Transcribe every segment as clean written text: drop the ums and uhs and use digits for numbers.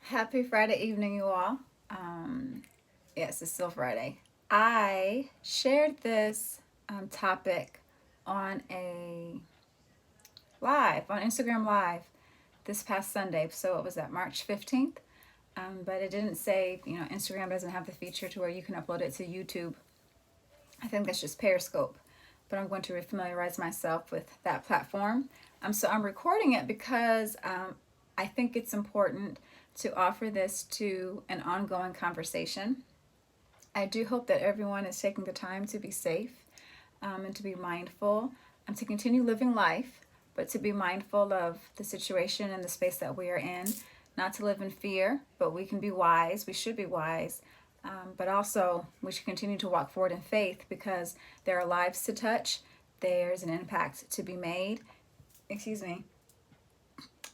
Happy Friday evening, you all. Yes, it's still Friday. I shared this topic on a on Instagram Live this past Sunday. So it was at March 15th. But it didn't say, Instagram doesn't have the feature to where you can upload it to YouTube. I think that's just Periscope. But I'm going to refamiliarize myself with that platform. So I'm recording it because I think it's important to offer this to an ongoing conversation. I do hope that everyone is taking the time to be safe and to be mindful and to continue living life, but to be mindful of the situation and the space that we are in. Not to live in fear, but we can be wise. We should be wise. But also, we should continue to walk forward in faith because there are lives to touch. There's an impact to be made. Excuse me.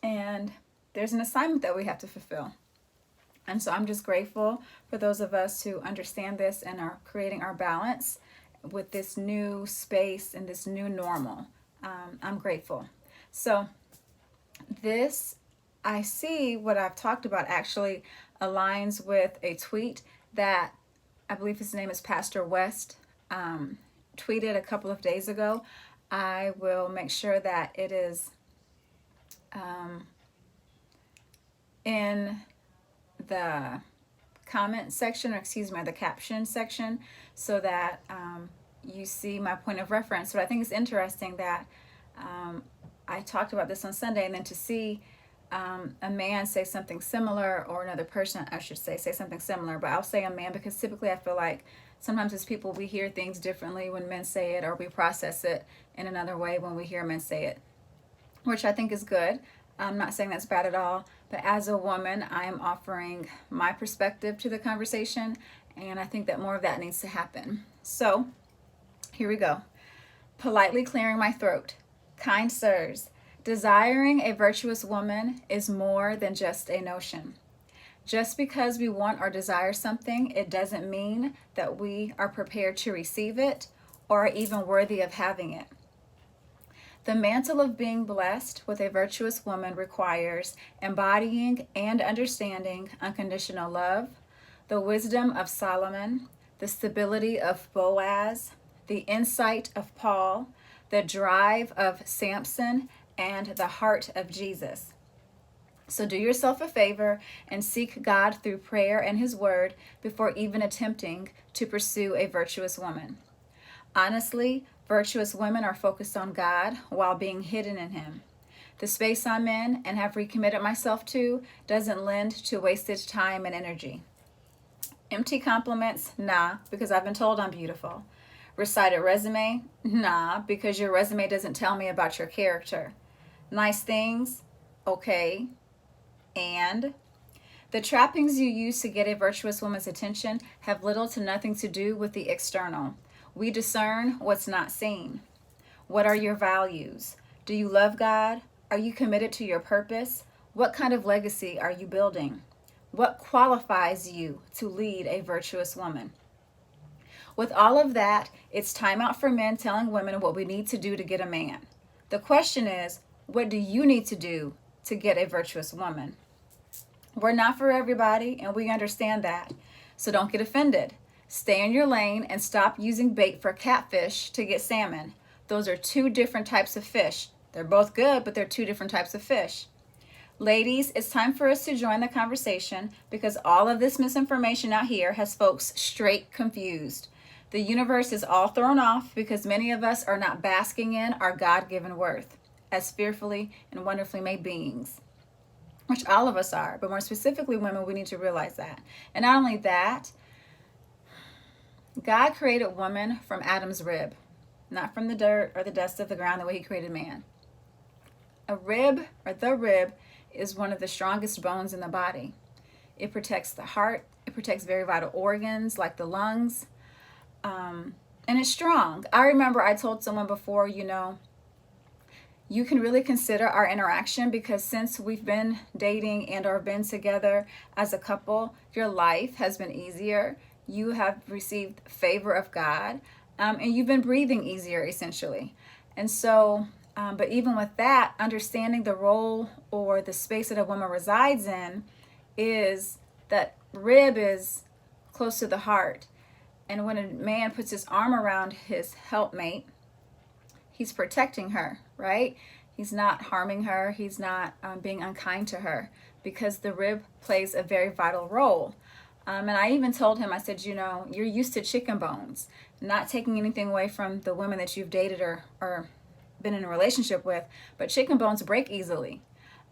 And there's an assignment that we have to fulfill. And so I'm just grateful for those of us who understand this and are creating our balance with this new space and this new normal. I'm grateful. So this, I see what I've talked about actually aligns with a tweet that I believe his name is Pastor West tweeted a couple of days ago. I will make sure that it is in the comment section, or excuse me, the caption section, so that you see my point of reference. But I think it's interesting that I talked about this on Sunday, and then to see a man say something similar, or another person, I should say something similar, but I'll say a man because typically I feel like sometimes as people we hear things differently when men say it, or we process it in another way when we hear men say it, which I think is good. I'm not saying that's bad at all, but as a woman, I am offering my perspective to the conversation, and I think that more of that needs to happen. So, here we go. Politely clearing my throat. Kind sirs, desiring a virtuous woman is more than just a notion. Just because we want or desire something, it doesn't mean that we are prepared to receive it or are even worthy of having it. The mantle of being blessed with a virtuous woman requires embodying and understanding unconditional love, the wisdom of Solomon, the stability of Boaz, the insight of Paul, the drive of Samson, and the heart of Jesus. So do yourself a favor and seek God through prayer and His Word before even attempting to pursue a virtuous woman. Honestly, virtuous women are focused on God while being hidden in Him. The space I'm in and have recommitted myself to doesn't lend to wasted time and energy. Empty compliments? Nah, because I've been told I'm beautiful. Recited resume? Nah, because your resume doesn't tell me about your character. Nice things? Okay. And the trappings you use to get a virtuous woman's attention have little to nothing to do with the external. We discern what's not seen. What are your values? Do you love God? Are you committed to your purpose? What kind of legacy are you building? What qualifies you to lead a virtuous woman? With all of that, it's time out for men telling women what we need to do to get a man. The question is, what do you need to do to get a virtuous woman? We're not for everybody, and we understand that. So don't get offended. Stay in your lane and stop using bait for catfish to get salmon. Those are two different types of fish. They're both good, but they're two different types of fish. Ladies, it's time for us to join the conversation because all of this misinformation out here has folks straight confused. The universe is all thrown off because many of us are not basking in our God-given worth as fearfully and wonderfully made beings, which all of us are, but more specifically women, we need to realize that. And not only that, God created woman from Adam's rib, not from the dirt or the dust of the ground the way He created man. A rib, or the rib, is one of the strongest bones in the body. It protects the heart. It protects very vital organs like the lungs. And it's strong. I remember I told someone before, you can really consider our interaction because since we've been dating and or been together as a couple, your life has been easier. You have received favor of God, and you've been breathing easier essentially. And so, but even with that, understanding the role or the space that a woman resides in is that rib is close to the heart. And when a man puts his arm around his helpmate, he's protecting her, right? He's not harming her. He's not being unkind to her, because the rib plays a very vital role. And I even told him, I said, you know, you're used to chicken bones, not taking anything away from the women that you've dated or been in a relationship with, but chicken bones break easily.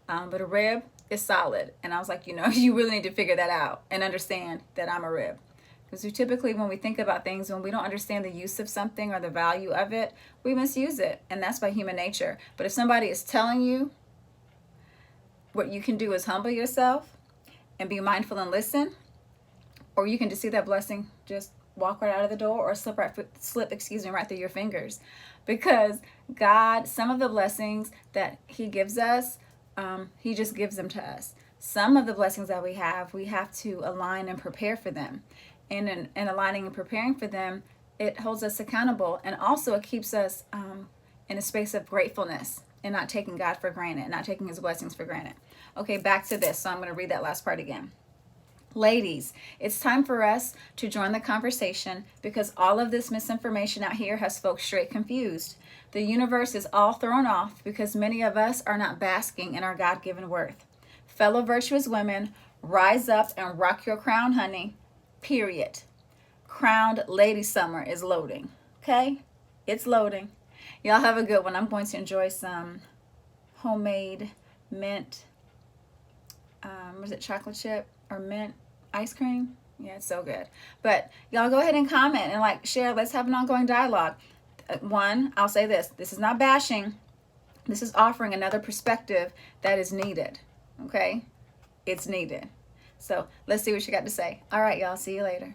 But a rib is solid. And I was like, you know, you really need to figure that out and understand that I'm a rib. Because we typically, when we think about things, when we don't understand the use of something or the value of it, we misuse it. And that's by human nature. But if somebody is telling you, what you can do is humble yourself and be mindful and listen, or you can just see that blessing just walk right out of the door, or slip right through your fingers. Because God, some of the blessings that he gives us, he just gives them to us. Some of the blessings that we have to align and prepare for them. And in aligning and preparing for them, it holds us accountable, and also it keeps us in a space of gratefulness and not taking God for granted, not taking his blessings for granted. Okay, back to this. So I'm going to read that last part again. Ladies, it's time for us to join the conversation, because all of this misinformation out here has folks straight confused. The universe is all thrown off because many of us are not basking in our God-given worth. Fellow virtuous women, rise up and rock your crown, honey. Period. Crowned Lady Summer is loading. Okay? It's loading. Y'all have a good one. I'm going to enjoy some homemade mint, was it chocolate chip or mint ice cream? Yeah, it's so good. But y'all go ahead and comment and like, share. Let's have an ongoing dialogue. One, I'll say this. This is not bashing. This is offering another perspective that is needed. Okay? It's needed. So let's see what you got to say. All right, y'all. See you later.